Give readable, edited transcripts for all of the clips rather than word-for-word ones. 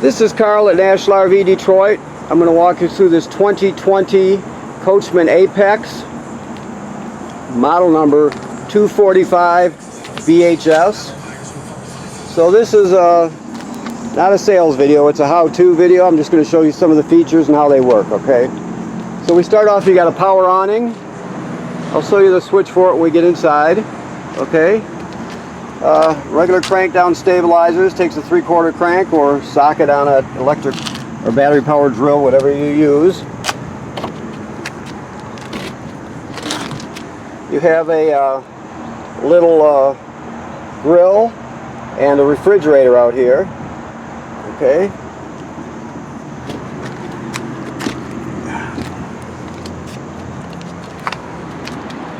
This is Carl at National RV Detroit. I'm going to walk you through this 2020 Coachman Apex, model number 245 VHS. So this is not a sales video, it's a how-to video. I'm just going to show you some of the features and how they work, okay? So we start off, you got a power awning. I'll show you the switch for it when we get inside, okay? Regular crank down stabilizers, takes a 3/4 crank or socket on an electric or battery powered drill, whatever you use. You have a little grill and a refrigerator out here, okay?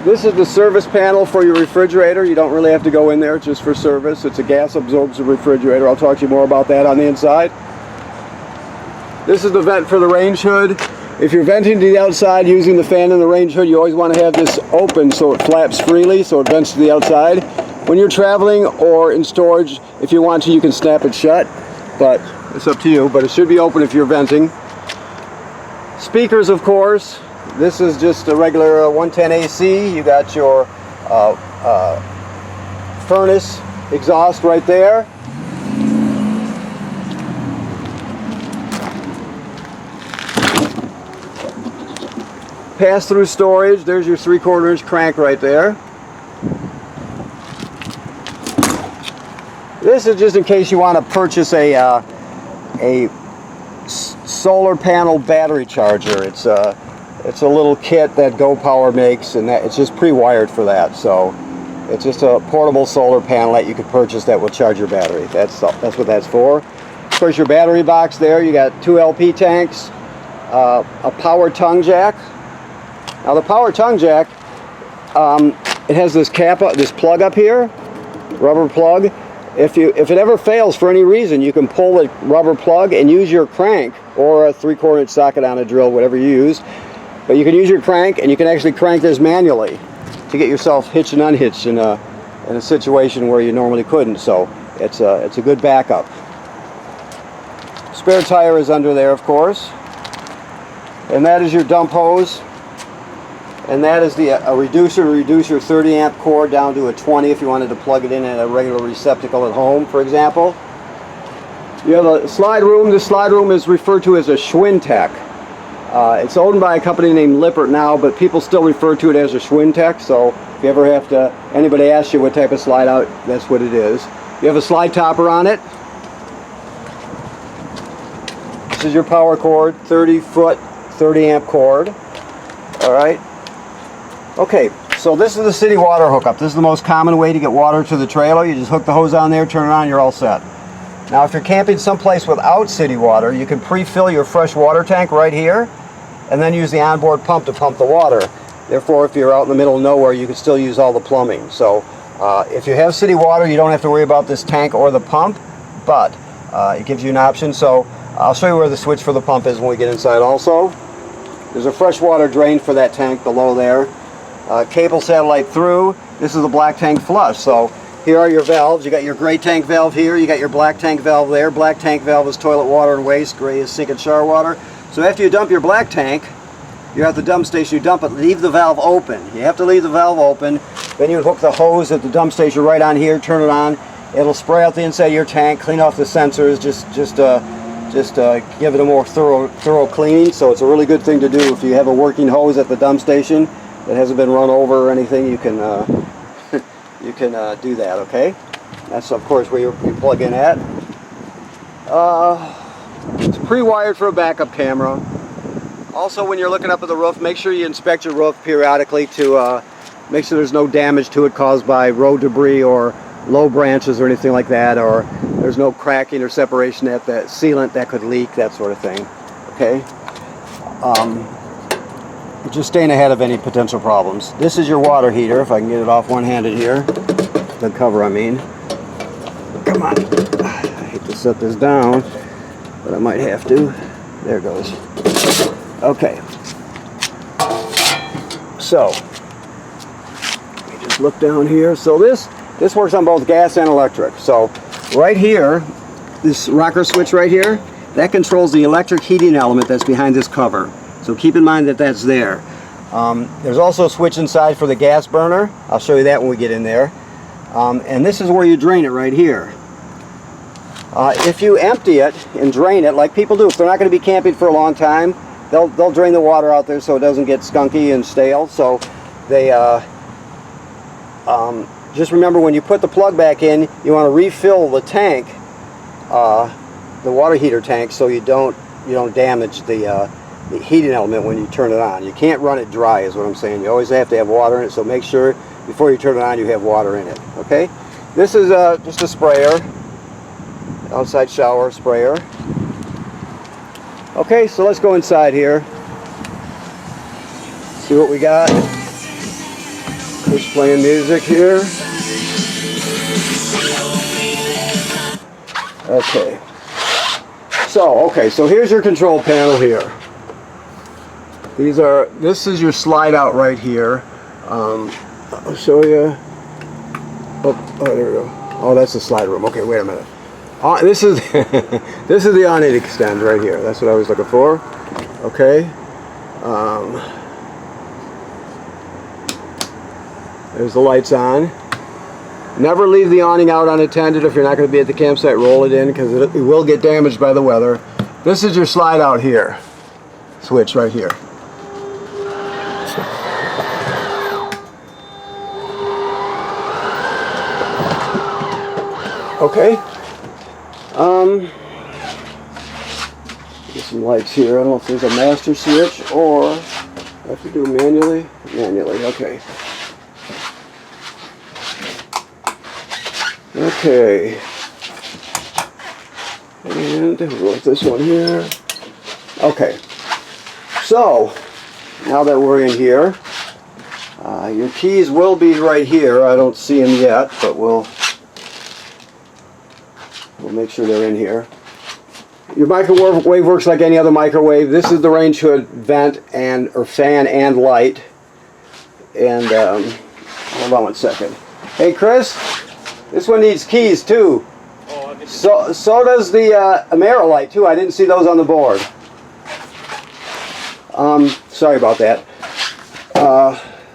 This is the service panel for your refrigerator. You don't really have to go in there, it's just for service. It's a gas absorptive refrigerator. I'll talk to you more about that on the inside. This is the vent for the range hood. If you're venting to the outside using the fan in the range hood, you always want to have this open so it flaps freely, so it vents to the outside. When you're traveling or in storage, if you want to, you can snap it shut, but it's up to you. But it should be open if you're venting. Speakers, of course. This is just a regular 110 AC. You got your furnace exhaust right there. Pass-through storage. There's your 3/4 inch crank right there. This is just in case you want to purchase a solar panel battery charger. It's a little kit that Go Power makes, and that it's just pre-wired for that. So it's just a portable solar panel that you could purchase that will charge your battery. That's what that's for. Of course, your battery box there. You got 2 LP tanks, a power tongue jack. Now the power tongue jack, it has this this plug up here, rubber plug. If it ever fails for any reason, you can pull the rubber plug and use your crank or a 3/4 inch socket on a drill, whatever you use. But you can use your crank, and you can actually crank this manually to get yourself hitched and unhitched in a situation where you normally couldn't. So it's a good backup. Spare tire is under there, of course, and that is your dump hose. And that is a reducer to reduce your 30 amp cord down to a 20 if you wanted to plug it in at a regular receptacle at home, for example. You have a slide room. This slide room is referred to as a Schwintek. It's owned by a company named Lippert now, but people still refer to it as a Schwintek. So if you ever have to, anybody asks you what type of slide out, that's what it is. You have a slide topper on it. This is your power cord, 30-foot, 30 amp cord. All right. Okay, so this is the city water hookup. This is the most common way to get water to the trailer. You just hook the hose on there, turn it on, you're all set. Now if you're camping someplace without city water, you can pre-fill your fresh water tank right here and then use the onboard pump to pump the water. Therefore, if you're out in the middle of nowhere, you can still use all the plumbing. So if you have city water, you don't have to worry about this tank or the pump, but it gives you an option. So I'll show you where the switch for the pump is when we get inside also. There's a freshwater drain for that tank below there. Cable satellite through. This is the black tank flush. So here are your valves. You got your gray tank valve here. You got your black tank valve there. Black tank valve is toilet water and waste. Gray is sink and shower water. So after you dump your black tank, you're at the dump station, you dump it, leave the valve open. You have to leave the valve open. Then you hook the hose at the dump station right on here, turn it on. It'll spray out the inside of your tank, clean off the sensors, just give it a more thorough cleaning. So it's a really good thing to do if you have a working hose at the dump station that hasn't been run over or anything. You can do that. Okay, that's of course where you plug in at. It's pre-wired for a backup camera. Also, when you're looking up at the roof, make sure you inspect your roof periodically to make sure there's no damage to it caused by road debris or low branches or anything like that, or there's no cracking or separation at the sealant that could leak, that sort of thing. Okay. Just staying ahead of any potential problems. This is your water heater, if I can get it off one-handed here. The cover, I mean. Come on. I hate to set this down, but I might have to. There it goes. Okay. So, let me just look down here. So this works on both gas and electric. So right here, this rocker switch right here, that controls the electric heating element that's behind this cover. So keep in mind that that's there. There's also a switch inside for the gas burner. I'll show you that when we get in there. And this is where you drain it right here. If you empty it and drain it like people do, if they're not going to be camping for a long time, they'll drain the water out there so it doesn't get skunky and stale. So they just remember, when you put the plug back in, you want to refill the tank, the water heater tank, so you don't damage the heating element when you turn it on. You can't run it dry, is what I'm saying. You always have to have water in it, so make sure before you turn it on you have water in it. Okay, this is just a sprayer, outside shower sprayer. Okay, so let's go inside here, see what we got. Just playing music here. Okay, so here's your control panel here. This is your slide out right here. I'll show you. Oh, there we go. Oh, that's the slide room. Okay, wait a minute. This is this is the on-it extend right here. That's what I was looking for. Okay. There's the lights on. Never leave the awning out unattended if you're not going to be at the campsite. Roll it in, because it will get damaged by the weather. This is your slide out here. Switch right here. Okay. Get some lights here. I don't know if there's a master switch or I have to do manually. Manually, okay. Okay. And we'll let this one here. Okay. So, now that we're in here, your keys will be right here. I don't see them yet, but we'll make sure they're in here. Your microwave works like any other microwave. This is the range hood vent or fan and light. And hold on one second. Hey Chris, this one needs keys too. So does the Amerilight too. I didn't see those on the board. Sorry about that.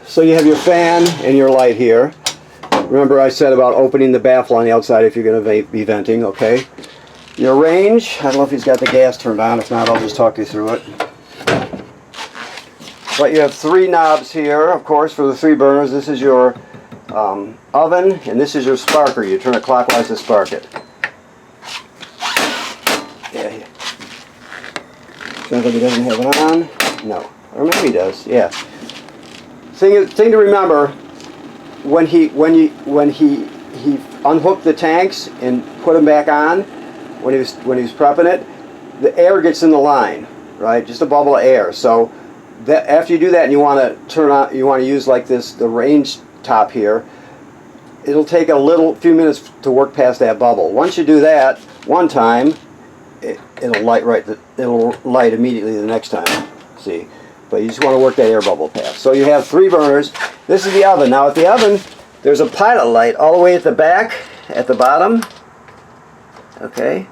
So you have your fan and your light here. Remember I said about opening the baffle on the outside if you're going to be venting, okay? Your range, I don't know if he's got the gas turned on. If not, I'll just talk you through it. But you have 3 knobs here, of course, for the 3 burners. This is your oven, and this is your sparker. You turn it clockwise to spark it. Yeah. Sounds like he doesn't have it on. No. Or maybe he does, yeah. Thing to remember, when he unhooked the tanks and put them back on, when he was prepping it, the air gets in the line, right? Just a bubble of air. So that after you do that and you want to turn on, you want to use like this, the range top here, it'll take a few minutes to work past that bubble. Once you do that one time, it'll light immediately the next time. See? But you just want to work that air bubble past. So you have 3 burners. This is the oven. Now at the oven, there's a pilot light all the way at the back, at the bottom. Okay.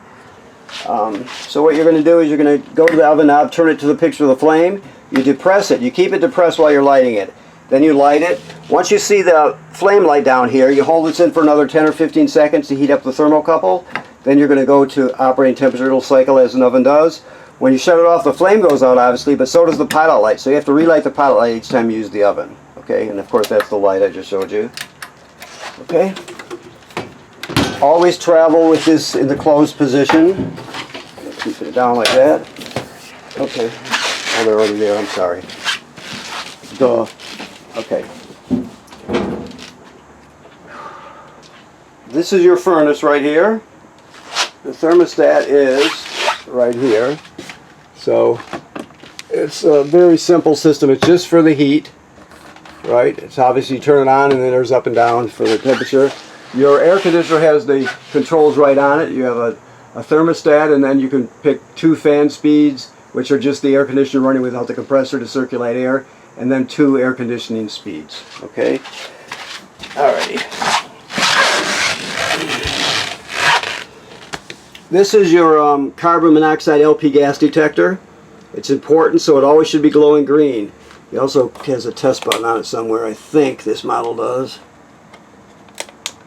So what you're going to do is you're going to go to the oven knob, turn it to the picture of the flame. You depress it. You keep it depressed while you're lighting it. Then you light it. Once you see the flame light down here, you hold this in for another 10 or 15 seconds to heat up the thermocouple. Then you're going to go to operating temperature. It'll cycle as an oven does. When you shut it off, the flame goes out, obviously, but so does the pilot light. So you have to relight the pilot light each time you use the oven. Okay, and of course that's the light I just showed you. Okay. Always travel with this in the closed position. Keep it down like that. Okay. Oh, they're already there. I'm sorry. Duh. Okay. This is your furnace right here. The thermostat is right here. So it's a very simple system. It's just for the heat, right? It's obviously you turn it on and then there's up and down for the temperature. Your air conditioner has the controls right on it. You have a thermostat, and then you can pick 2 fan speeds, which are just the air conditioner running without the compressor to circulate air, and then 2 air conditioning speeds. Okay? Alrighty. This is your carbon monoxide LP gas detector. It's important, so it always should be glowing green. It also has a test button on it somewhere. I think this model does.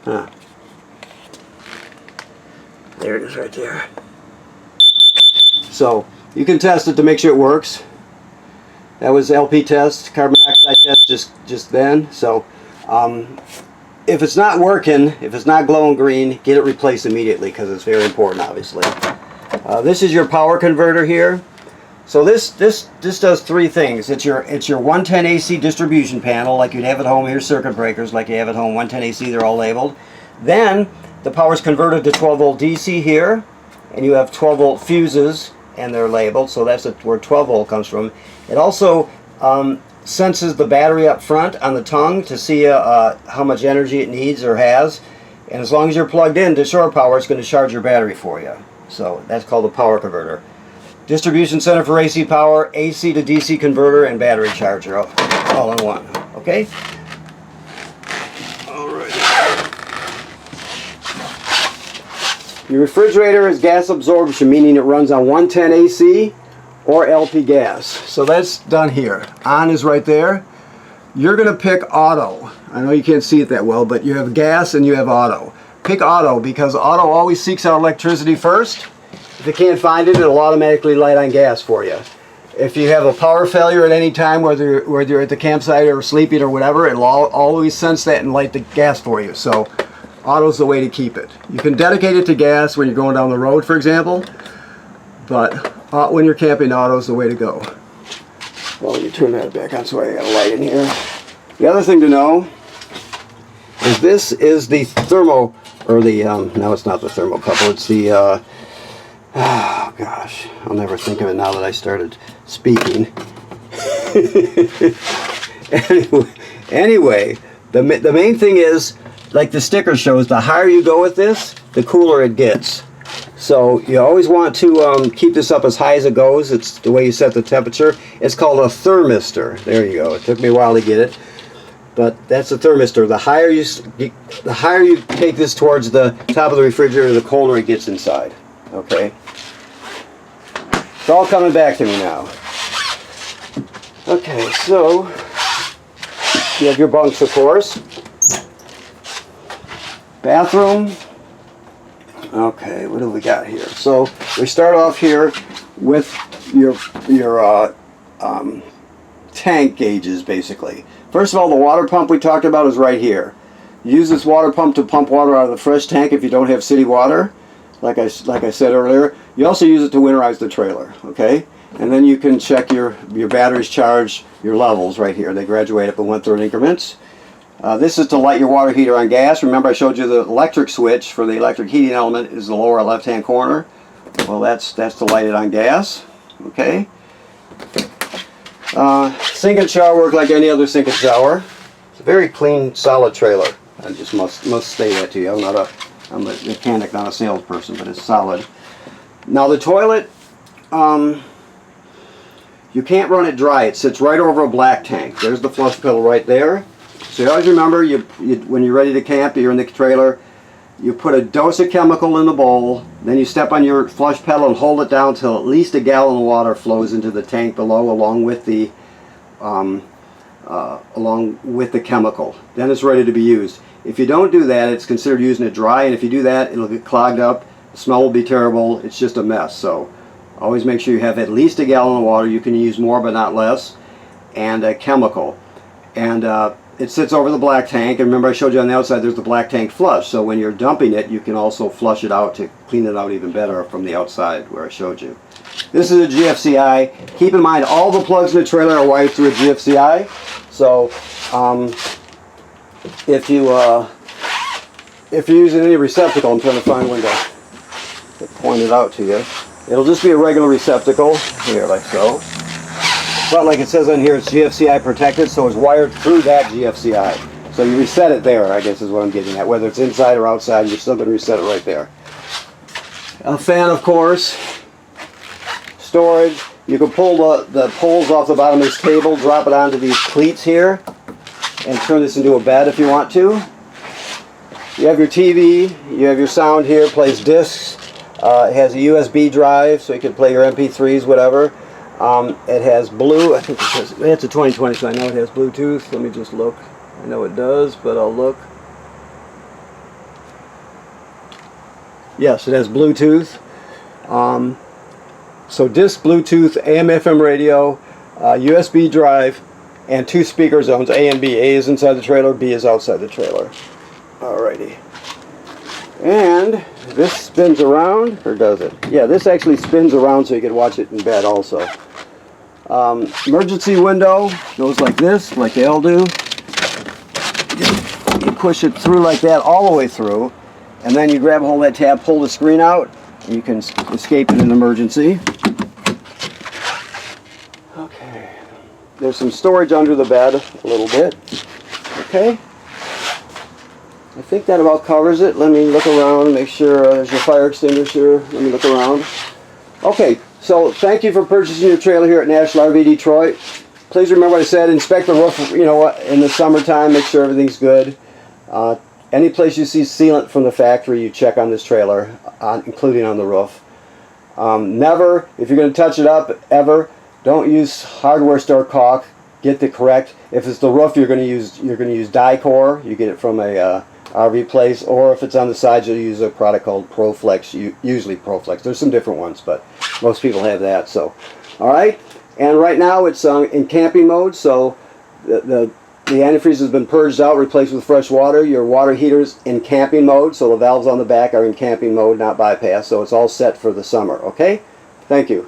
There it is right there. So you can test it to make sure it works. That was LP test, carbon monoxide test just then. So if it's not working, if it's not glowing green, get it replaced immediately because it's very important, obviously. This is your power converter here. So this does three things. It's your 110 AC distribution panel, like you'd have at home. Here's circuit breakers, like you have at home. 110 AC, they're all labeled. Then the power is converted to 12 volt DC here, and you have 12 volt fuses, and they're labeled. So that's where 12 volt comes from. It also senses the battery up front on the tongue to see how much energy it needs or has, and as long as you're plugged in to shore power, it's going to charge your battery for you. So that's called a power converter. Distribution center for AC power, AC to DC converter, and battery charger all in one. Okay? Alright. Your refrigerator is gas absorption, meaning it runs on 110 AC or LP gas. So that's done here. On is right there. You're going to pick auto. I know you can't see it that well, but you have gas and you have auto. Pick auto because auto always seeks out electricity first. If you can't find it, it'll automatically light on gas for you. If you have a power failure at any time, whether you're at the campsite or sleeping or whatever, it'll always sense that and light the gas for you. So auto's the way to keep it. You can dedicate it to gas when you're going down the road, for example, but when you're camping, auto's the way to go. Well, let me turn that back on so I got a light in here. The other thing to know is this is the thermo, or the, no, it's not the thermocouple, it's the, oh gosh, I'll never think of it now that I started speaking. Anyway, the main thing is, like the sticker shows, the higher you go with this, the cooler it gets. So you always want to keep this up as high as it goes. It's the way you set the temperature. It's called a thermistor. There you go. It took me a while to get it, but that's a thermistor. The higher you take this towards the top of the refrigerator, the colder it gets inside. Okay. It's all coming back to me now. Okay, so you have your bunks, of course. Bathroom. Okay, what do we got here? So we start off here with your tank gauges, basically. First of all, the water pump we talked about is right here. Use this water pump to pump water out of the fresh tank if you don't have city water, like I said earlier. You also use it to winterize the trailer, okay? And then you can check your batteries charge, your levels right here. They graduate up in 1/3 increments. This is to light your water heater on gas. Remember I showed you the electric switch for the electric heating element is the lower left-hand corner. Well, that's to light it on gas. Okay. Sink and shower work like any other sink and shower. It's a very clean, solid trailer. I just must say that to you. I'm a mechanic, not a salesperson, but it's solid. Now the toilet, you can't run it dry. It sits right over a black tank. There's the flush pedal right there. So you always remember, when you're ready to camp, you're in the trailer, you put a dose of chemical in the bowl, then you step on your flush pedal and hold it down till at least a gallon of water flows into the tank below, along with the chemical. Then it's ready to be used. If you don't do that, it's considered using it dry, and if you do that, it'll get clogged up. The smell will be terrible. It's just a mess. So always make sure you have at least a gallon of water. You can use more, but not less, and a chemical. And it sits over the black tank, and remember I showed you on the outside there's the black tank flush, so when you're dumping it you can also flush it out to clean it out even better from the outside where I showed you. This is a GFCI. Keep in mind all the plugs in the trailer are wired through a GFCI, so if you're using any receptacle, I'm trying to find one to point it out to you, it'll just be a regular receptacle, here like so. But like it says on here, it's GFCI protected, so it's wired through that GFCI. So you reset it there, I guess is what I'm getting at. Whether it's inside or outside, you're still going to reset it right there. A fan, of course. Storage. You can pull the poles off the bottom of this table, drop it onto these cleats here, and turn this into a bed if you want to. You have your TV, you have your sound here, plays discs. It has a USB drive, so you can play your MP3s, whatever. It has blue. I think it's a 2020, so I know it has Bluetooth. Let me just look. I know it does, but I'll look. Yes, it has Bluetooth. So disc, Bluetooth, AM/FM radio, USB drive, and 2 speaker zones, A and B. A is inside the trailer, B is outside the trailer. Alrighty. And this spins around, or does it? Yeah, this actually spins around so you can watch it in bed also. Emergency window goes like this, like they all do. You push it through like that, all the way through, and then you grab hold of that tab, pull the screen out, and you can escape in an emergency. Okay. There's some storage under the bed, a little bit. Okay. I think that about covers it. Let me look around, make sure there's your fire extinguisher. Let me look around. Okay, so thank you for purchasing your trailer here at National RV Detroit. Please remember what I said, inspect the roof, you know, in the summertime, make sure everything's good. Any place you see sealant from the factory, you check on this trailer, including on the roof. Never, if you're going to touch it up, ever, don't use hardware store caulk. Get the correct. If it's the roof, you're going to use Dicor. You get it from a RV place, or if it's on the sides, you'll use a product called ProFlex. Usually ProFlex. There's some different ones, but most people have that. So, all right. And right now it's in camping mode. So the antifreeze has been purged out, replaced with fresh water. Your water heater's in camping mode, so the valves on the back are in camping mode, not bypass. So it's all set for the summer. Okay. Thank you.